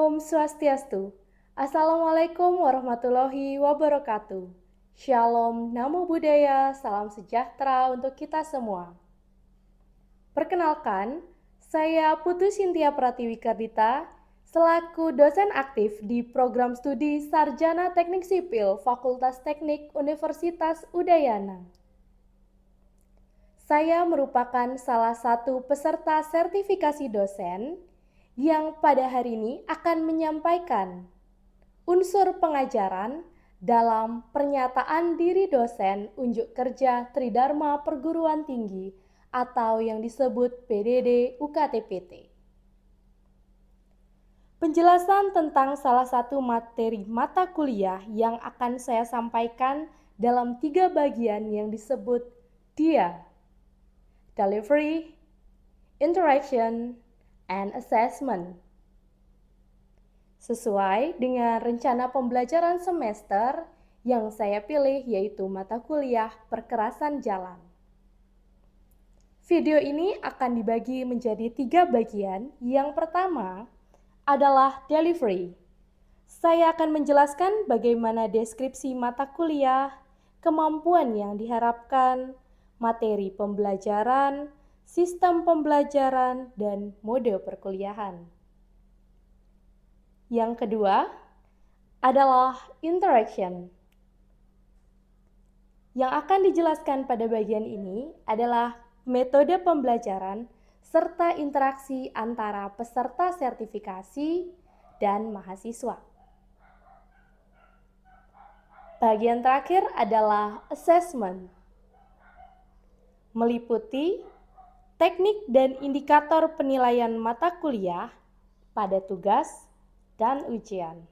Om Swastiastu. Assalamualaikum warahmatullahi wabarakatuh. Shalom, Namo Buddhaya, salam sejahtera untuk kita semua. Perkenalkan, saya Putu Cynthia Pratiwikardita, selaku dosen aktif di program studi Sarjana Teknik Sipil Fakultas Teknik Universitas Udayana. Saya merupakan salah satu peserta sertifikasi dosen yang pada hari ini akan menyampaikan unsur pengajaran dalam pernyataan diri dosen unjuk kerja Tridharma Perguruan Tinggi atau yang disebut PDD UKT-PT. Penjelasan tentang salah satu materi mata kuliah yang akan saya sampaikan dalam 3 bagian yang disebut DIA: Delivery, Interaction, and Assessment. Sesuai dengan rencana pembelajaran semester yang saya pilih, yaitu mata kuliah perkerasan jalan. Video ini akan dibagi menjadi 3 bagian. Yang pertama adalah delivery. Saya akan menjelaskan bagaimana deskripsi mata kuliah, kemampuan yang diharapkan, materi pembelajaran, sistem pembelajaran, dan mode perkuliahan. Yang kedua adalah interaction. Yang akan dijelaskan pada bagian ini adalah metode pembelajaran serta interaksi antara peserta sertifikasi dan mahasiswa. Bagian terakhir adalah assessment, meliputi teknik dan indikator penilaian mata kuliah pada tugas dan ujian.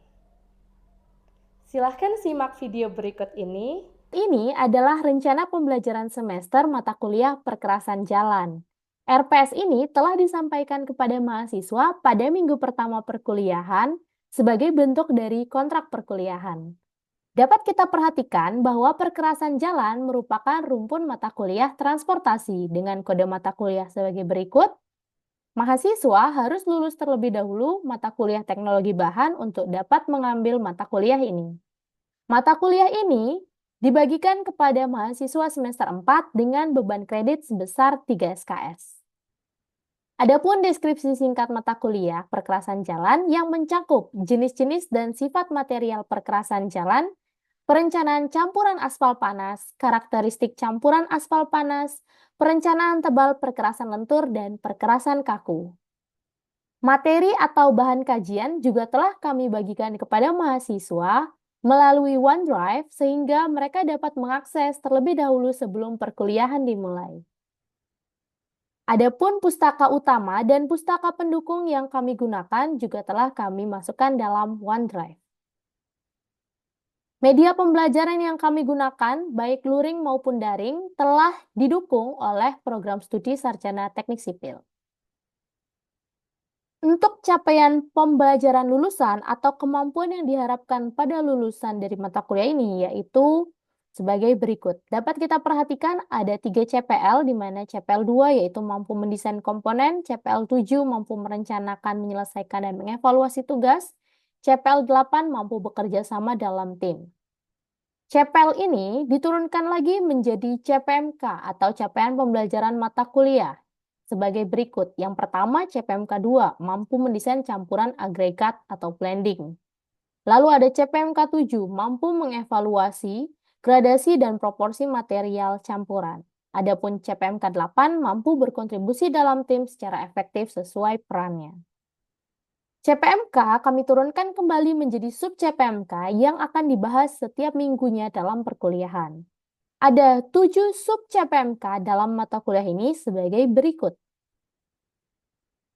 Silahkan simak video berikut ini. Ini adalah rencana pembelajaran semester mata kuliah perkerasan jalan. RPS ini telah disampaikan kepada mahasiswa pada minggu pertama perkuliahan sebagai bentuk dari kontrak perkuliahan. Dapat kita perhatikan bahwa perkerasan jalan merupakan rumpun mata kuliah transportasi dengan kode mata kuliah sebagai berikut. Mahasiswa harus lulus terlebih dahulu mata kuliah teknologi bahan untuk dapat mengambil mata kuliah ini. Mata kuliah ini dibagikan kepada mahasiswa semester 4 dengan beban kredit sebesar 3 SKS. Adapun deskripsi singkat mata kuliah perkerasan jalan yang mencakup jenis-jenis dan sifat material perkerasan jalan, perencanaan campuran aspal panas, karakteristik campuran aspal panas, perencanaan tebal perkerasan lentur, dan perkerasan kaku. Materi atau bahan kajian juga telah kami bagikan kepada mahasiswa melalui OneDrive sehingga mereka dapat mengakses terlebih dahulu sebelum perkuliahan dimulai. Adapun pustaka utama dan pustaka pendukung yang kami gunakan juga telah kami masukkan dalam OneDrive. Media pembelajaran yang kami gunakan, baik luring maupun daring, telah didukung oleh program studi Sarjana Teknik Sipil. Untuk capaian pembelajaran lulusan atau kemampuan yang diharapkan pada lulusan dari mata kuliah ini yaitu sebagai berikut. Dapat kita perhatikan ada 3 CPL, di mana CPL 2 yaitu mampu mendesain komponen, CPL 7 mampu merencanakan, menyelesaikan, dan mengevaluasi tugas, CPL 8 mampu bekerja sama dalam tim. CPL ini diturunkan lagi menjadi CPMK atau capaian pembelajaran mata kuliah sebagai berikut. Yang pertama, CPMK 2 mampu mendesain campuran agregat atau blending. Lalu ada CPMK 7 mampu mengevaluasi gradasi dan proporsi material campuran. Adapun CPMK 8 mampu berkontribusi dalam tim secara efektif sesuai perannya. CPMK kami turunkan kembali menjadi sub CPMK yang akan dibahas setiap minggunya dalam perkuliahan. Ada 7 sub CPMK dalam mata kuliah ini sebagai berikut.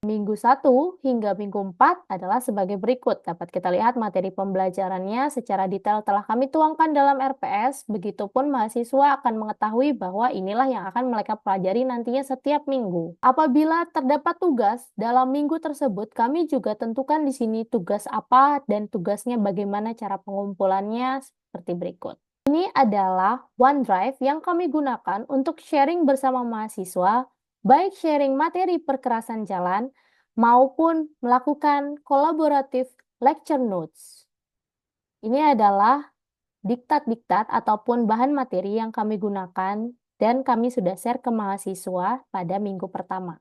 Minggu 1 hingga minggu 4 adalah sebagai berikut. Dapat kita lihat materi pembelajarannya secara detail telah kami tuangkan dalam RPS, begitupun mahasiswa akan mengetahui bahwa inilah yang akan mereka pelajari nantinya setiap minggu. Apabila terdapat tugas dalam minggu tersebut, kami juga tentukan di sini tugas apa dan tugasnya bagaimana cara pengumpulannya seperti berikut. Ini adalah OneDrive yang kami gunakan untuk sharing bersama mahasiswa, baik sharing materi perkerasan jalan maupun melakukan kolaboratif lecture notes. Ini adalah diktat-diktat ataupun bahan materi yang kami gunakan dan kami sudah share ke mahasiswa pada minggu pertama.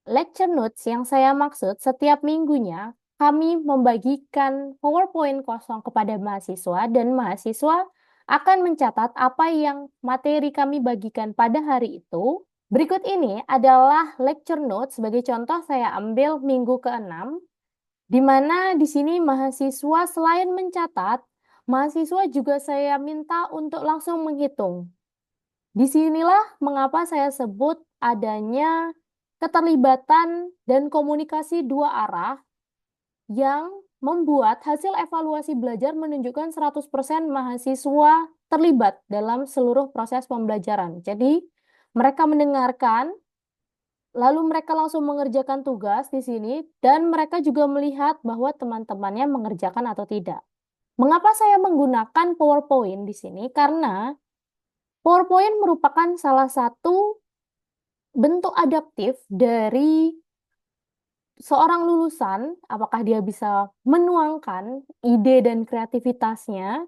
Lecture notes yang saya maksud setiap minggunya kami membagikan PowerPoint kosong kepada mahasiswa dan mahasiswa akan mencatat apa yang materi kami bagikan pada hari itu. Berikut ini adalah lecture notes sebagai contoh saya ambil minggu ke-6, di mana di sini mahasiswa selain mencatat, mahasiswa juga saya minta untuk langsung menghitung. Disinilah mengapa saya sebut adanya keterlibatan dan komunikasi dua arah yang membuat hasil evaluasi belajar menunjukkan 100% mahasiswa terlibat dalam seluruh proses pembelajaran. Jadi, mereka mendengarkan, lalu mereka langsung mengerjakan tugas di sini, dan mereka juga melihat bahwa teman-temannya mengerjakan atau tidak. Mengapa saya menggunakan PowerPoint di sini? Karena PowerPoint merupakan salah satu bentuk adaptif dari seorang lulusan, apakah dia bisa menuangkan ide dan kreativitasnya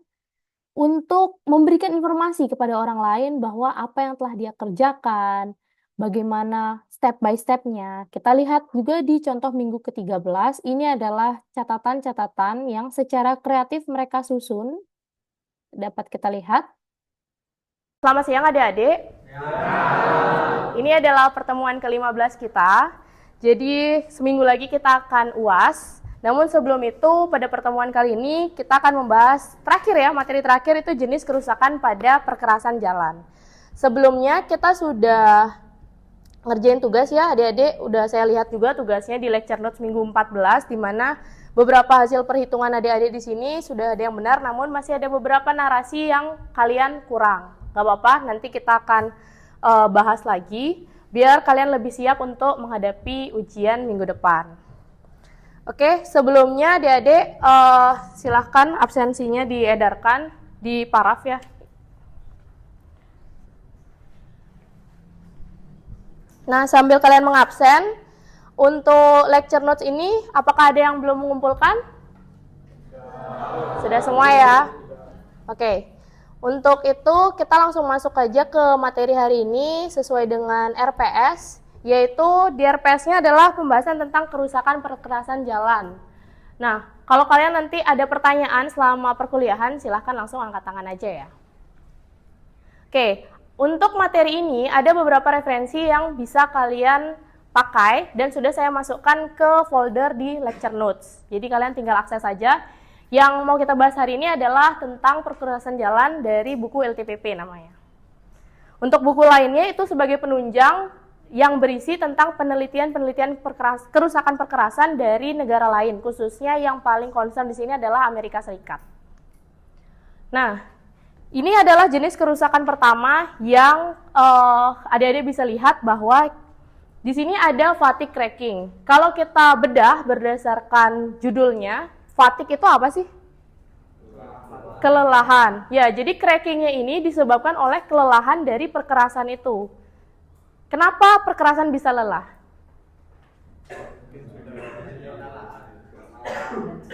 untuk memberikan informasi kepada orang lain bahwa apa yang telah dia kerjakan, bagaimana step by step-nya. Kita lihat juga di contoh minggu ke-13, ini adalah catatan-catatan yang secara kreatif mereka susun. Dapat kita lihat. Selamat siang adik-adik. Ini adalah pertemuan ke-15 kita. Jadi seminggu lagi kita akan UAS. Namun sebelum itu, pada pertemuan kali ini kita akan membahas terakhir ya, materi terakhir itu jenis kerusakan pada perkerasan jalan. Sebelumnya kita sudah ngerjain tugas ya adik-adik, udah saya lihat juga tugasnya di lecture notes minggu 14, di mana beberapa hasil perhitungan adik-adik di sini sudah ada yang benar, namun masih ada beberapa narasi yang kalian kurang. Gak apa-apa, nanti kita akan bahas lagi, biar kalian lebih siap untuk menghadapi ujian minggu depan. Oke, sebelumnya adik-adik silahkan absensinya diedarkan di paraf ya. Nah, sambil kalian mengabsen, untuk lecture notes ini, apakah ada yang belum mengumpulkan? Sudah semua ya? Oke, untuk itu kita langsung masuk aja ke materi hari ini sesuai dengan RPS. Yaitu di RPS-nya adalah pembahasan tentang kerusakan perkerasan jalan. Nah, kalau kalian nanti ada pertanyaan selama perkuliahan, silahkan langsung angkat tangan aja ya. Oke, untuk materi ini ada beberapa referensi yang bisa kalian pakai dan sudah saya masukkan ke folder di lecture notes. Jadi kalian tinggal akses saja. Yang mau kita bahas hari ini adalah tentang perkerasan jalan dari buku LTPP namanya. Untuk buku lainnya itu sebagai penunjang yang berisi tentang penelitian-penelitian kerusakan perkerasan dari negara lain, khususnya yang paling concern di sini adalah Amerika Serikat. Nah, ini adalah jenis kerusakan pertama yang adik-adik bisa lihat bahwa di sini ada fatigue cracking. Kalau kita bedah berdasarkan judulnya, fatigue itu apa sih? Kelelahan. Ya, jadi crackingnya ini disebabkan oleh kelelahan dari perkerasan itu. Kenapa perkerasan bisa lelah?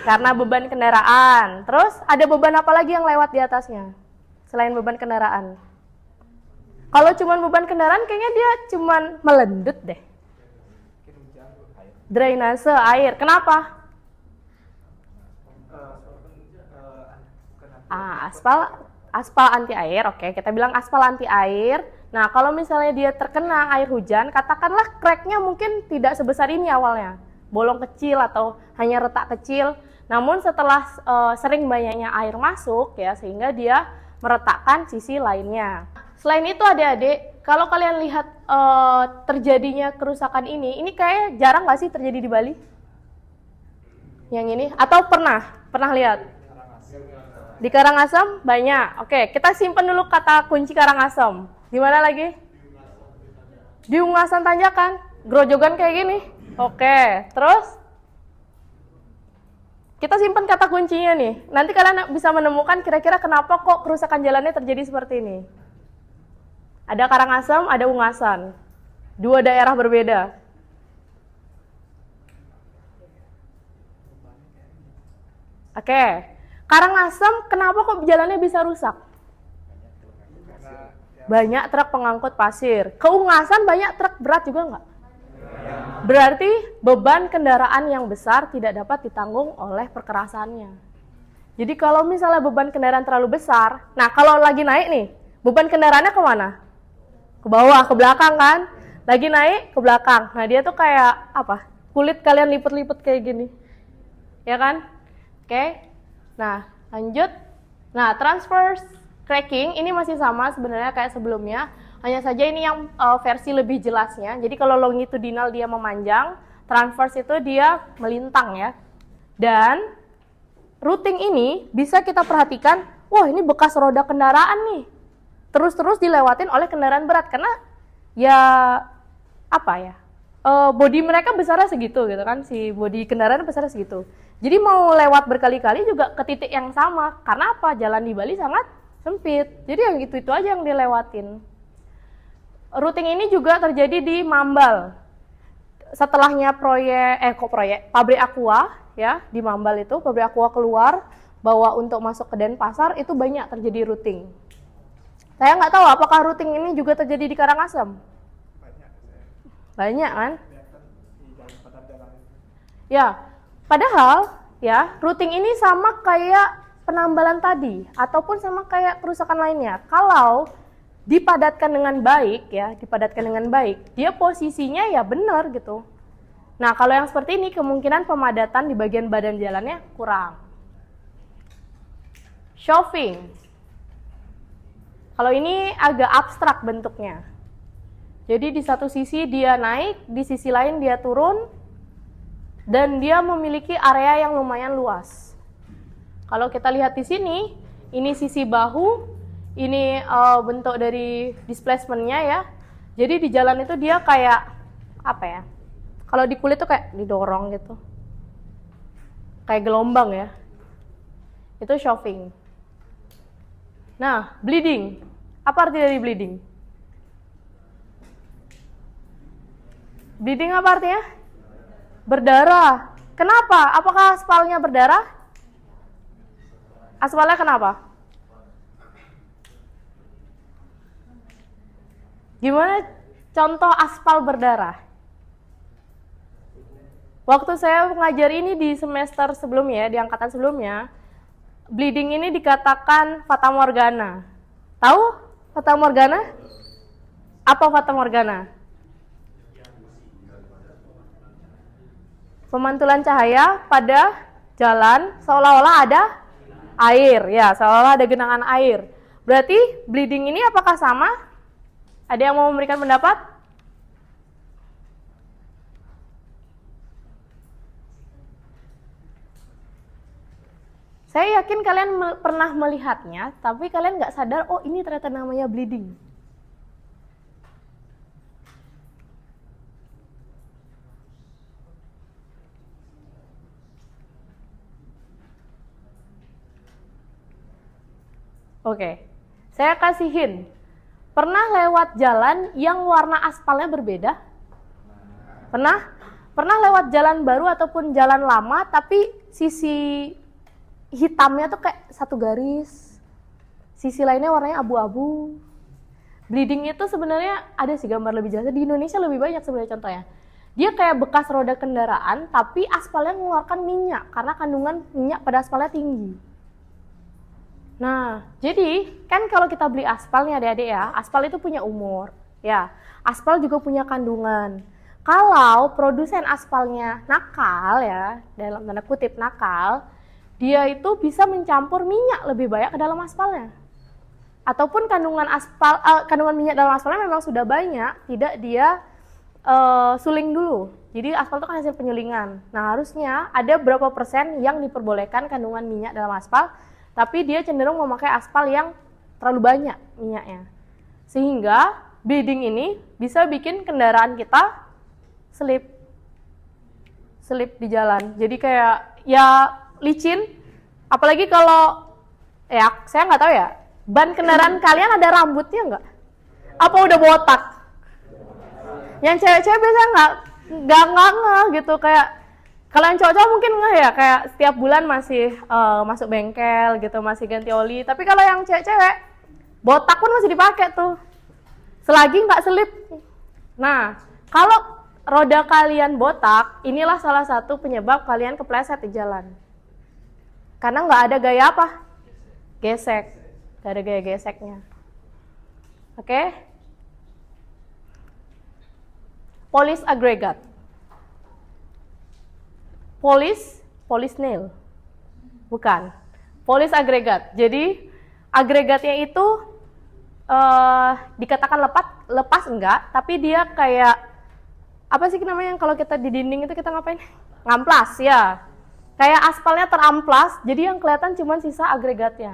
Karena beban kendaraan. Terus ada beban apa lagi yang lewat di atasnya? Selain beban kendaraan. Kalau cuma beban kendaraan kayaknya dia cuma melendut deh. Drainase air. Kenapa? Aspal anti air. Oke, kita bilang aspal anti air. Nah, kalau misalnya dia terkena air hujan, katakanlah crack-nya mungkin tidak sebesar ini awalnya. Bolong kecil atau hanya retak kecil. Namun setelah sering banyaknya air masuk ya, sehingga dia meretakkan sisi lainnya. Selain itu adik-adik, kalau kalian lihat terjadinya kerusakan ini kayak jarang nggak sih terjadi di Bali? Yang ini? Atau pernah lihat? Di Karangasem banyak. Oke, kita simpan dulu kata kunci Karangasem. Di mana lagi? Di Ungasan Tanjakan. Grojogan kayak gini. Oke, terus kita simpan kata kuncinya nih. Nanti kalian bisa menemukan kira-kira kenapa kok kerusakan jalannya terjadi seperti ini. Ada Karangasem, ada Ungasan. Dua daerah berbeda. Oke, Karangasem kenapa kok jalannya bisa rusak? Banyak truk pengangkut pasir. Keungasan banyak truk berat juga nggak? Berarti beban kendaraan yang besar tidak dapat ditanggung oleh perkerasannya. Jadi kalau misalnya beban kendaraan terlalu besar, nah kalau lagi naik nih, beban kendaraannya kemana? Ke bawah, ke belakang kan? Lagi naik, ke belakang. Nah dia tuh kayak apa? Kulit kalian lipet-lipet kayak gini. Ya kan? Oke. Nah lanjut. Nah transverse cracking ini masih sama sebenarnya kayak sebelumnya. Hanya saja ini yang versi lebih jelasnya. Jadi kalau longitudinal dia memanjang, transverse itu dia melintang ya. Dan routing ini bisa kita perhatikan, wah ini bekas roda kendaraan nih. Terus-terus dilewatin oleh kendaraan berat karena ya apa ya? Bodi mereka besarnya segitu gitu kan, si bodi kendaraan besarnya segitu. Jadi mau lewat berkali-kali juga ke titik yang sama. Karena apa? Jalan di Bali sangat sempit. Jadi yang itu aja yang dilewatin. Routing ini juga terjadi di Mambal. Setelahnya pabrik Aqua ya, di Mambal itu pabrik Aqua keluar bahwa untuk masuk ke Denpasar itu banyak terjadi routing. Saya nggak tahu apakah routing ini juga terjadi di Karangasem. Banyak kan? Ya, padahal ya routing ini sama kayak penambalan tadi ataupun sama kayak kerusakan lainnya. Kalau dipadatkan dengan baik ya, dia posisinya ya benar gitu. Nah, kalau yang seperti ini kemungkinan pemadatan di bagian badan jalannya kurang. Shelving. Kalau ini agak abstrak bentuknya. Jadi di satu sisi dia naik, di sisi lain dia turun, dan dia memiliki area yang lumayan luas. Kalau kita lihat di sini, ini sisi bahu, ini bentuk dari displacement-nya ya. Jadi di jalan itu dia kayak apa ya? Kalau di kulit tuh kayak didorong gitu. Kayak gelombang ya. Itu shelving. Nah, bleeding. Apa arti dari bleeding? Bleeding apa artinya? Berdarah. Kenapa? Apakah aspalnya berdarah? Aspalnya kenapa? Gimana contoh aspal berdarah? Waktu saya mengajar ini di semester sebelumnya, di angkatan sebelumnya, bleeding ini dikatakan fatamorgana. Tahu fatamorgana? Apa fatamorgana? Pemantulan cahaya pada jalan seolah-olah ada air, ya, seolah-olah ada genangan air. Berarti bleeding ini apakah sama? Ada yang mau memberikan pendapat? Saya yakin kalian pernah melihatnya, tapi kalian nggak sadar, oh ini ternyata namanya bleeding. Oke, saya kasih hint. Pernah lewat jalan yang warna aspalnya berbeda? Pernah? Pernah lewat jalan baru ataupun jalan lama, tapi sisi hitamnya tuh kayak satu garis, sisi lainnya warnanya abu-abu. Bleeding itu sebenarnya ada sih gambar lebih jelasnya, di Indonesia lebih banyak sebenarnya contohnya. Dia kayak bekas roda kendaraan, tapi aspalnya mengeluarkan minyak, karena kandungan minyak pada aspalnya tinggi. Nah, jadi kan kalau kita beli aspal nih adik-adik ya, aspal itu punya umur. Ya, aspal juga punya kandungan. Kalau produsen aspalnya nakal ya, dalam tanda kutip nakal, dia itu bisa mencampur minyak lebih banyak ke dalam aspalnya. Ataupun kandungan minyak dalam aspalnya memang sudah banyak, tidak dia suling dulu. Jadi aspal itu kan hasil penyulingan. Nah, harusnya ada berapa persen yang diperbolehkan kandungan minyak dalam aspal, tapi dia cenderung memakai aspal yang terlalu banyak minyaknya. Sehingga bleeding ini bisa bikin kendaraan kita slip di jalan. Jadi kayak ya licin, apalagi kalau ya saya nggak tahu ya, ban kendaraan kalian ada rambutnya nggak? Apa udah botak? Yang cewek-cewek biasanya nggak ngeh gitu, kayak Kalau yang cowok-cowok mungkin nggak ya, kayak setiap bulan masih masuk bengkel gitu, masih ganti oli. Tapi kalau yang cewek-cewek, botak pun masih dipakai tuh. Selagi nggak selip. Nah, kalau roda kalian botak, inilah salah satu penyebab kalian kepleset di jalan. Karena nggak ada gaya apa? Gesek. Nggak ada gaya geseknya. Oke? Polis agregat. Polis nail. Bukan. Polis agregat. Jadi agregatnya itu dikatakan lepas enggak, tapi dia kayak apa sih namanya kalau kita di dinding itu kita ngapain? Ngamplas ya. Kayak aspalnya teramplas, jadi yang kelihatan cuma sisa agregatnya.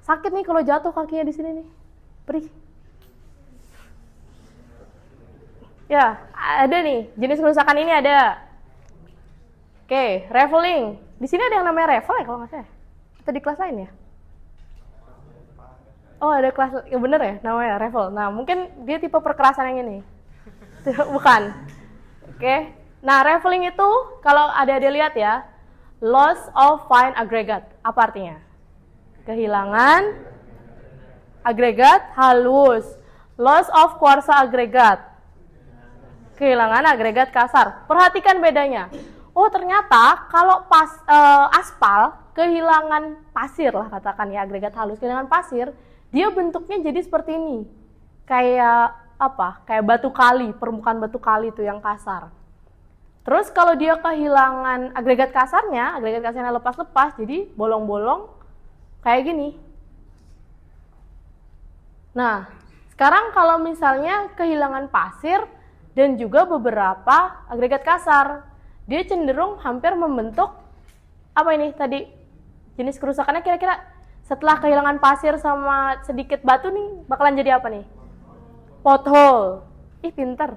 Sakit nih kalau jatuh kakinya di sini nih. Perih. Ya, ada nih, jenis kerusakan ini ada. Oke, raveling. Di sini ada yang namanya ravel ya kalau nggak salah. Atau di kelas lain ya? Oh, ada kelas, ya bener ya namanya ravel. Nah, mungkin dia tipe perkerasan yang ini. Bukan. Oke. Nah, raveling itu kalau ada lihat ya, loss of fine aggregate. Apa artinya? Kehilangan agregat halus. Loss of coarse aggregate. Kehilangan agregat kasar. Perhatikan bedanya. Oh, ternyata kalau aspal kehilangan pasir lah katakan ya, agregat halus kehilangan pasir, dia bentuknya jadi seperti ini. Kayak apa? Kayak batu kali, permukaan batu kali itu yang kasar. Terus kalau dia kehilangan agregat kasarnya lepas-lepas, jadi bolong-bolong kayak gini. Nah, sekarang kalau misalnya kehilangan pasir dan juga beberapa agregat kasar, dia cenderung hampir membentuk apa ini tadi jenis kerusakannya kira-kira setelah kehilangan pasir sama sedikit batu nih bakalan jadi apa nih? Pothole. Ih, pinter.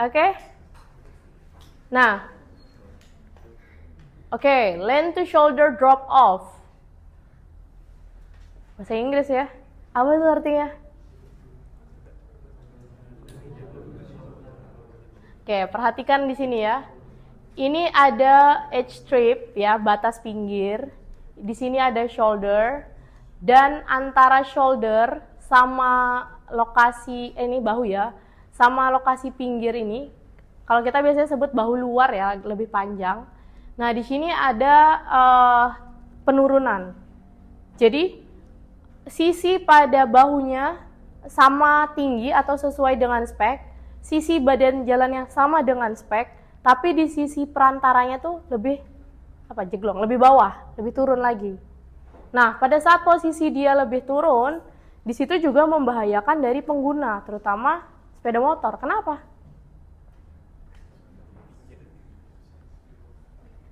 Oke. Nah. Oke, land to shoulder drop off. Bahasa Inggris ya. Apa itu artinya? Oke, perhatikan di sini ya. Ini ada edge strip ya, batas pinggir. Di sini ada shoulder dan antara shoulder sama lokasi ini bahu ya, sama lokasi pinggir ini. Kalau kita biasanya sebut bahu luar ya, lebih panjang. Nah, di sini ada penurunan. Jadi sisi pada bahunya sama tinggi atau sesuai dengan spek. Sisi badan jalan yang sama dengan spek, tapi di sisi perantaranya tuh lebih jeglong, lebih bawah, lebih turun lagi. Nah, pada saat posisi dia lebih turun, di situ juga membahayakan dari pengguna, terutama sepeda motor. Kenapa?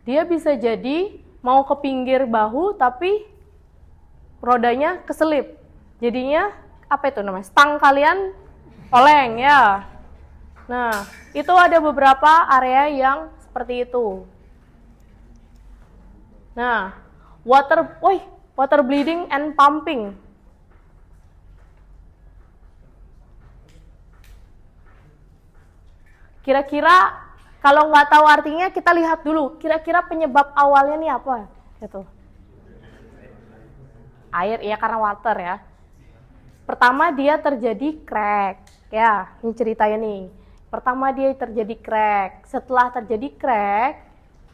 Dia bisa jadi mau ke pinggir bahu, tapi rodanya keselip. Jadinya apa itu namanya? Stang kalian oleng ya. Nah, itu ada beberapa area yang seperti itu. Nah, water bleeding and pumping. Kira-kira kalau nggak tahu artinya kita lihat dulu. Kira-kira penyebab awalnya nih apa? Gitu. Air, ya karena water ya. Pertama dia terjadi crack. Ya, ini ceritanya nih. Pertama dia terjadi crack. Setelah terjadi crack,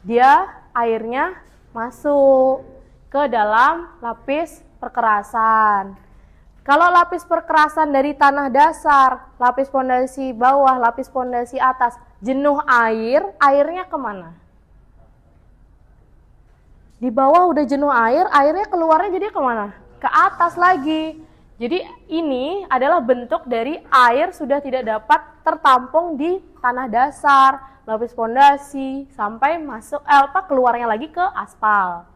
dia airnya masuk ke dalam lapis perkerasan. Kalau lapis perkerasan dari tanah dasar, lapis pondasi bawah, lapis pondasi atas, jenuh air, airnya kemana? Di bawah udah jenuh air, airnya keluarnya jadi kemana? Ke atas lagi. Jadi ini adalah bentuk dari air sudah tidak dapat tertampung di tanah dasar, lapis pondasi, sampai masuk keluarnya lagi ke aspal.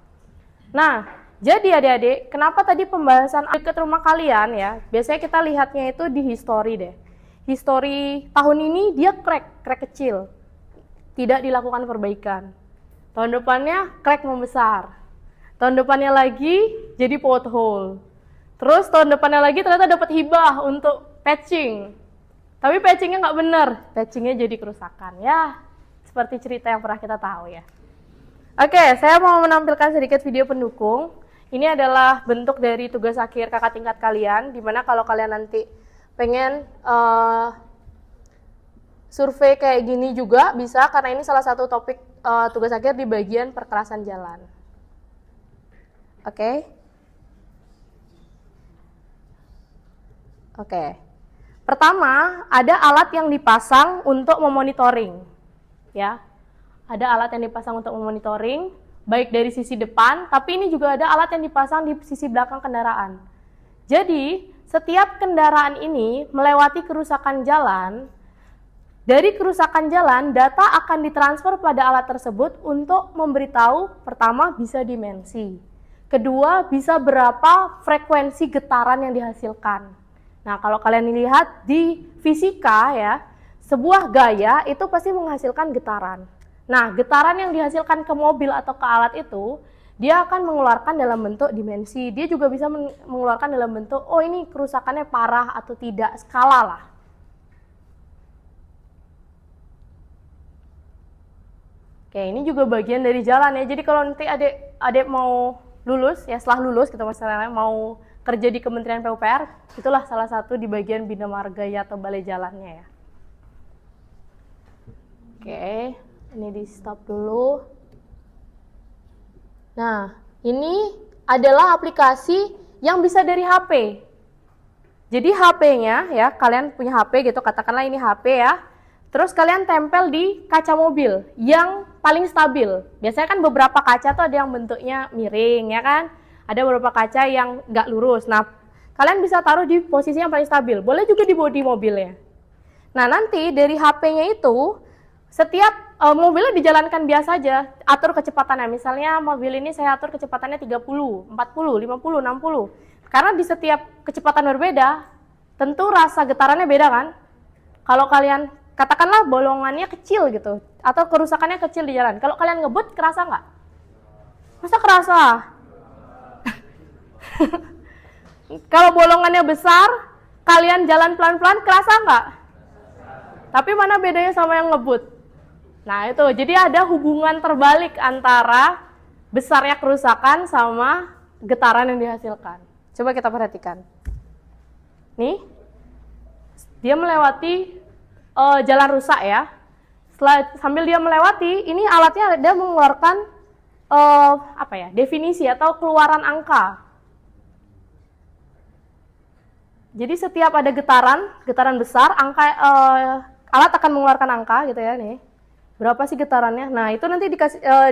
Nah, jadi adik-adik, kenapa tadi pembahasan dekat rumah kalian ya, biasanya kita lihatnya itu di history deh. History tahun ini dia crack kecil, tidak dilakukan perbaikan. Tahun depannya crack membesar. Tahun depannya lagi jadi pothole. Terus tahun depannya lagi ternyata dapat hibah untuk patching. Tapi patchingnya nggak bener, patchingnya jadi kerusakan. Ya, seperti cerita yang pernah kita tahu ya. Oke, saya mau menampilkan sedikit video pendukung. Ini adalah bentuk dari tugas akhir kakak tingkat kalian, dimana kalau kalian nanti pengen survei kayak gini juga bisa, karena ini salah satu topik tugas akhir di bagian perkerasan jalan. Oke. Pertama, ada alat yang dipasang untuk memonitoring. Ya. Ada alat yang dipasang untuk memonitoring, baik dari sisi depan, tapi ini juga ada alat yang dipasang di sisi belakang kendaraan. Jadi, setiap kendaraan ini melewati kerusakan jalan, dari kerusakan jalan, data akan ditransfer pada alat tersebut untuk memberitahu, pertama, bisa dimensi. Kedua, bisa berapa frekuensi getaran yang dihasilkan. Nah, kalau kalian lihat di fisika ya, sebuah gaya itu pasti menghasilkan getaran. Nah, getaran yang dihasilkan ke mobil atau ke alat itu, dia akan mengeluarkan dalam bentuk dimensi. Dia juga bisa mengeluarkan dalam bentuk, oh ini kerusakannya parah atau tidak, skala lah. Oke, ini juga bagian dari jalan ya. Jadi kalau nanti adik mau lulus, ya setelah lulus gitu misalnya mau kerja di Kementerian PUPR, itulah salah satu di bagian Bina Marga atau balai jalannya ya. Oke. Ini di stop dulu. Nah, ini adalah aplikasi yang bisa dari HP. Jadi HP-nya ya, kalian punya HP gitu, katakanlah ini HP ya. Terus kalian tempel di kaca mobil yang paling stabil. Biasanya kan beberapa kaca tuh ada yang bentuknya miring ya kan. Ada beberapa kaca yang nggak lurus. Nah, kalian bisa taruh di posisi yang paling stabil. Boleh juga di bodi mobilnya. Nah, nanti dari HP-nya itu setiap mobilnya dijalankan biasa aja, atur kecepatannya. Misalnya mobil ini saya atur kecepatannya 30, 40, 50, 60. Karena di setiap kecepatan berbeda, tentu rasa getarannya beda kan? Kalau kalian, katakanlah bolongannya kecil gitu, atau kerusakannya kecil di jalan. Kalau kalian ngebut, kerasa nggak? Masa kerasa? Kalau bolongannya besar, kalian jalan pelan-pelan, kerasa nggak? Tapi mana bedanya sama yang ngebut? Nah itu, jadi ada hubungan terbalik antara besarnya kerusakan sama getaran yang dihasilkan. Coba kita perhatikan. Nih, dia melewati jalan rusak ya. Sambil dia melewati, ini alatnya dia mengeluarkan definisi atau keluaran angka. Jadi setiap ada getaran besar, alat akan mengeluarkan angka gitu ya nih. Berapa sih getarannya? Nah, itu nanti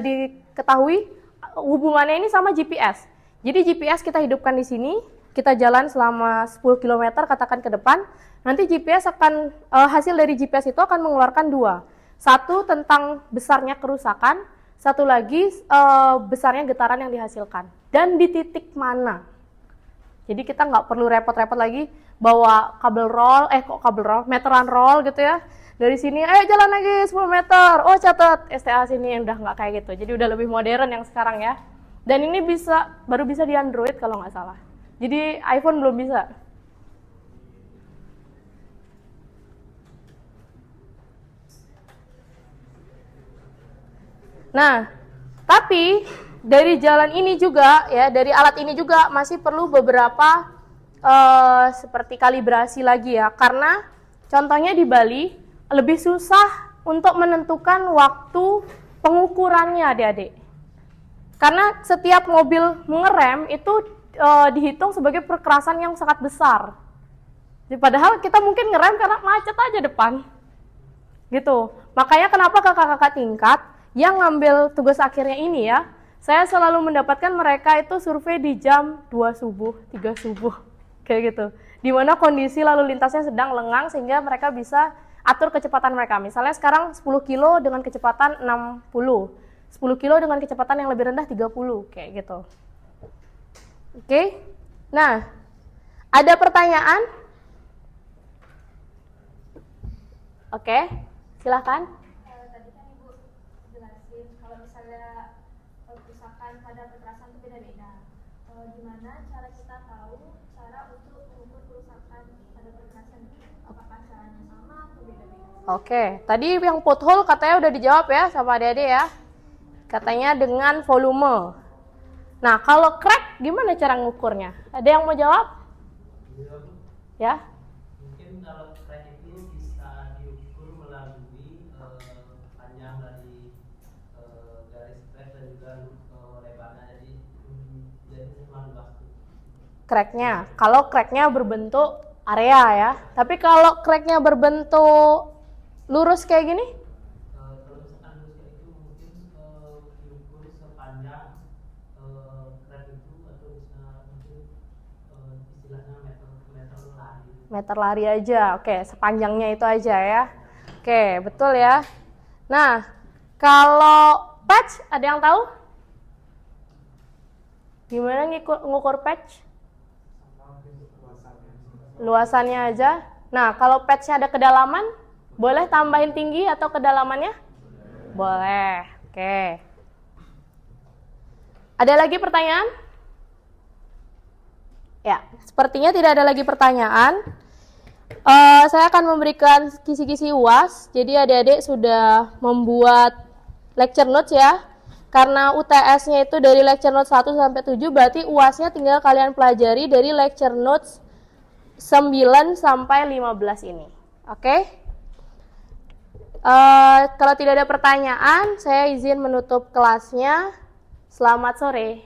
diketahui hubungannya ini sama GPS. Jadi GPS kita hidupkan di sini, kita jalan selama 10 km katakan ke depan, nanti GPS akan hasil dari GPS itu akan mengeluarkan dua. Satu tentang besarnya kerusakan, satu lagi besarnya getaran yang dihasilkan. Dan di titik mana? Jadi kita nggak perlu repot-repot lagi bawa meteran roll gitu ya. Dari sini, jalan lagi 10 meter, oh catat STA sini, udah nggak kayak gitu. Jadi udah lebih modern yang sekarang ya. Dan ini baru bisa di Android kalau nggak salah. Jadi iPhone belum bisa. Nah, tapi dari jalan ini juga ya, dari alat ini juga masih perlu beberapa seperti kalibrasi lagi ya. Karena contohnya di Bali lebih susah untuk menentukan waktu pengukurannya adik-adik. Karena setiap mobil mengerem itu dihitung sebagai perkerasan yang sangat besar. Jadi, padahal kita mungkin ngerem karena macet aja depan. Gitu. Makanya kenapa kakak-kakak tingkat yang ngambil tugas akhirnya ini ya, saya selalu mendapatkan mereka itu survei di jam 2 subuh, 3 subuh. Kayak gitu. Dimana kondisi lalu lintasnya sedang lengang sehingga mereka bisa atur kecepatan mereka. Misalnya sekarang 10 kilo dengan kecepatan 60. 10 kilo dengan kecepatan yang lebih rendah 30. Kayak gitu. Oke. Nah, ada pertanyaan? Oke, silahkan. Tadi kan Ibu jelasin kalau misalnya kerusakan pada kekerasan itu beda-beda. Gimana cara kita tahu cara untuk mengukur kerusakan pada kekerasan itu? Apakah caranya sama Oke, tadi yang pothole katanya udah dijawab ya sama adik-adik ya. Katanya dengan volume. Nah, kalau crack gimana cara ngukurnya? Ada yang mau jawab? Ya? Mungkin kalau crack itu bisa diukur melalui panjang dari garis crack dan juga lebarnya, jadi semakin luas. Cracknya. Kalau cracknya berbentuk area ya. Tapi kalau cracknya berbentuk lurus kayak gini? Kalau misalkan lurus kayak itu mungkin diukur sepanjang crack itu, atau bisa mungkin istilahnya meter lari. Meter lari aja. Oke, sepanjangnya itu aja ya. Oke, betul ya. Nah, kalau patch ada yang tahu? Gimana ngukur patch? Luasannya aja. Nah, kalau patchnya ada kedalaman, boleh tambahin tinggi atau kedalamannya? Boleh. Oke. Ada lagi pertanyaan? Ya, sepertinya tidak ada lagi pertanyaan. Saya akan memberikan kisi-kisi UAS. Jadi adik-adik sudah membuat lecture notes ya. Karena UTS-nya itu dari lecture notes 1 sampai 7, berarti UAS-nya tinggal kalian pelajari dari lecture notes 9 sampai 15 ini. Oke? Kalau tidak ada pertanyaan, saya izin menutup kelasnya. Selamat sore.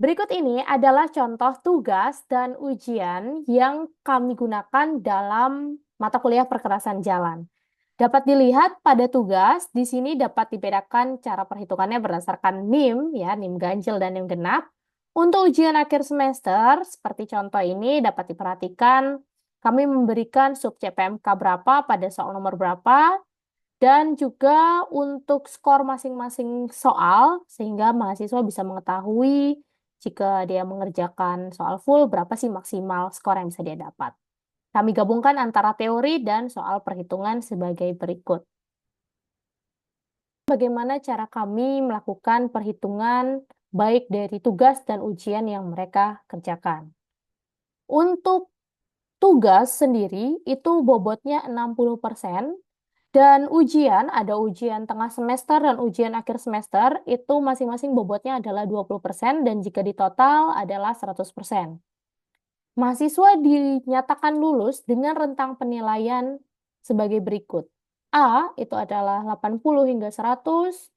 Berikut ini adalah contoh tugas dan ujian yang kami gunakan dalam mata kuliah perkerasan jalan. Dapat dilihat pada tugas, di sini dapat dibedakan cara perhitungannya berdasarkan NIM, ya, NIM ganjil dan NIM genap. Untuk ujian akhir semester, seperti contoh ini dapat diperhatikan, kami memberikan sub CPMK berapa pada soal nomor berapa, dan juga untuk skor masing-masing soal, sehingga mahasiswa bisa mengetahui jika dia mengerjakan soal full, berapa sih maksimal skor yang bisa dia dapat. Kami gabungkan antara teori dan soal perhitungan sebagai berikut. Bagaimana cara kami melakukan perhitungan baik dari tugas dan ujian yang mereka kerjakan. Untuk tugas sendiri itu bobotnya 60%, dan ujian, ada ujian tengah semester dan ujian akhir semester, itu masing-masing bobotnya adalah 20%, dan jika ditotal adalah 100%. Mahasiswa dinyatakan lulus dengan rentang penilaian sebagai berikut. A itu adalah 80 hingga 100,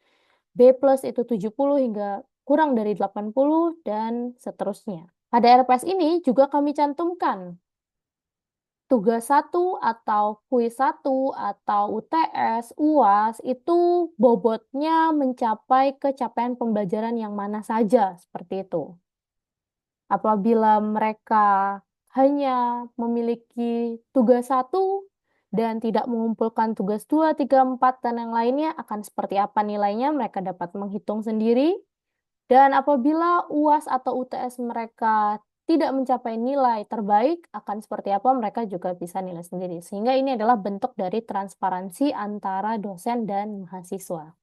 B plus itu 70 hingga kurang dari 80, dan seterusnya. Pada RPS ini juga kami cantumkan tugas 1 atau kuis 1 atau UTS, UAS itu bobotnya mencapai capaian pembelajaran yang mana saja, seperti itu. Apabila mereka hanya memiliki tugas 1 dan tidak mengumpulkan tugas 2, 3, 4, dan yang lainnya, akan seperti apa nilainya, mereka dapat menghitung sendiri. Dan apabila UAS atau UTS mereka tidak mencapai nilai terbaik, akan seperti apa mereka juga bisa nilai sendiri. Sehingga ini adalah bentuk dari transparansi antara dosen dan mahasiswa.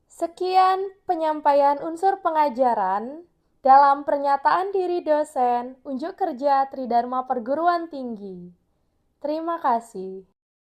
Sekian penyampaian unsur pengajaran dalam pernyataan diri dosen unjuk kerja Tridharma Perguruan Tinggi. Terima kasih.